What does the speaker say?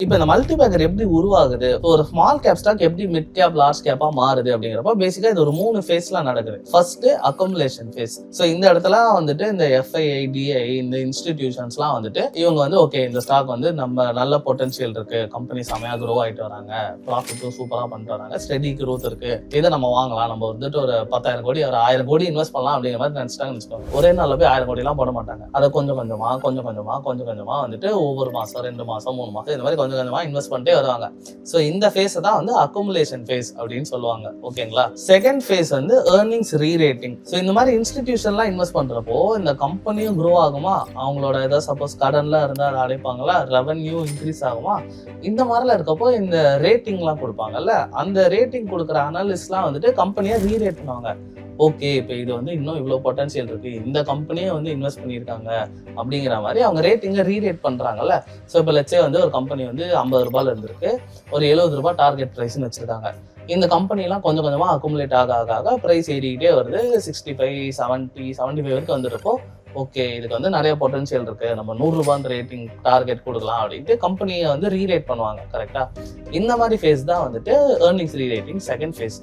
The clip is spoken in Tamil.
இப்போ இந்த மல்டி பேக்கர் எப்படி உருவாகுது, ஒரு ஸ்மால் கேப் ஸ்டாக் எப்படி மிட் கேப் லார்ஜ் கேப்பா மாறுது அப்படிங்கிறப்ப பேசிக்கா இது ஒரு 3 ஃபேஸ்ல நடக்குது. First accumulation face. ஸோ இந்த இடத்துல வந்துட்டு இந்த எஃப்ஐஐ, டிஐ இந்த இன்ஸ்டிடியூஷன்ஸ்லாம் வந்துட்டு இவங்க வந்து ஓகே இந்த ஸ்டாக் வந்து நம்ம நல்ல பொட்டன்ஷியல் இருக்கு, கம்பெனி செமையா க்ரோ ஆயிட்டு வராங்க, ப்ராஃபிட்டும் சூப்பரா பண்ணிட்டு வராங்க, ஸ்டெடி க்ரோத் இருக்கு, இதை நம்ம வாங்கலாம், நம்ம வந்துட்டு ஒரு 10,000 கோடி ஒரு 1000 கோடி இன்வெஸ்ட் பண்ணலாம் அப்படிங்கிற மாதிரி நினைச்சிட்டாங்கன்னு வச்சுக்கோங்க. ஒரே நாள்ல போய் 1000 கோடி எல்லாம் போட மாட்டாங்க. அதை கொஞ்சம் கொஞ்சமா வந்துட்டு ஒவ்வொரு மாசம் 2 மாசம் 3 மாசம் இந்த மாதிரி கொஞ்சமா இன்வெஸ்ட் பண்ணிட்டே வருவாங்க. சோ இந்த ஃபேஸ் தான் வந்து அக்குமுலேஷன் ஃபேஸ் அப்படின்னு சொல்லுவாங்க. ஓகேங்களா? செகண்ட் ஃபேஸ் வந்து earnings re-rating. சோ இந்த மாதிரி இன்ஸ்டிடியூஷன்லாம் இன்வெஸ்ட் பண்றப்போ இந்த கம்பெனியும் க்ரோ ஆகுமா, அவங்களோட ஏதாவது சப்போஸ் கடன்ல இருந்தா அதை அடைப்பாங்களா, ரெவன்யூ இன்க்ரீஸ் ஆகுமா, இந்த மாதிரிலாம் இருக்கப்போ இந்த ரேட்டிங்லாம் கொடுப்பாங்கல்ல, அந்த ரேட்டிங் கொடுக்குற அனலிஸ்ட்லாம் வந்துட்டு கம்பெனியை ரீரேட் பண்ணுவாங்க. ஓகே இப்போ இது வந்து இன்னும் இவ்வளவு பொட்டன்ஷியல் இருக்கு, இந்த கம்பெனியே வந்து இன்வெஸ்ட் பண்ணியிருக்காங்க அப்படிங்கிற மாதிரி அவங்க ரேட்டிங்கை ரீரேட் பண்றாங்கல்ல. ஸோ இப்போ லட்சே வந்து ஒரு கம்பெனி வந்து 50 ரூபாயில இருந்திருக்கு, ஒரு 70 ரூபாய் டார்கெட் ப்ரைஸ்ன்னு வச்சிருக்காங்க. இந்த கம்பெனிலாம் கொஞ்சம் கொஞ்சமா அக்குமுலேட் ஆக ப்ரைஸ் ஏறிக்கிட்டே வருது, 65 70 75 வரைக்கும் வந்துருப்போ ஓகே இதுக்கு வந்து நிறைய பொட்டன்ஷியல் இருக்கு, நம்ம 100 ரூபாய் ரேட்டிங் டார்கெட் கொடுக்கலாம் அப்படின்ட்டு கம்பெனியை வந்து ரீரேட் பண்ணுவாங்க. கரெக்டா? இந்த மாதிரி ஃபேஸ் தான் வந்துட்டு earnings re-rating செகண்ட் ஃபேஸ்.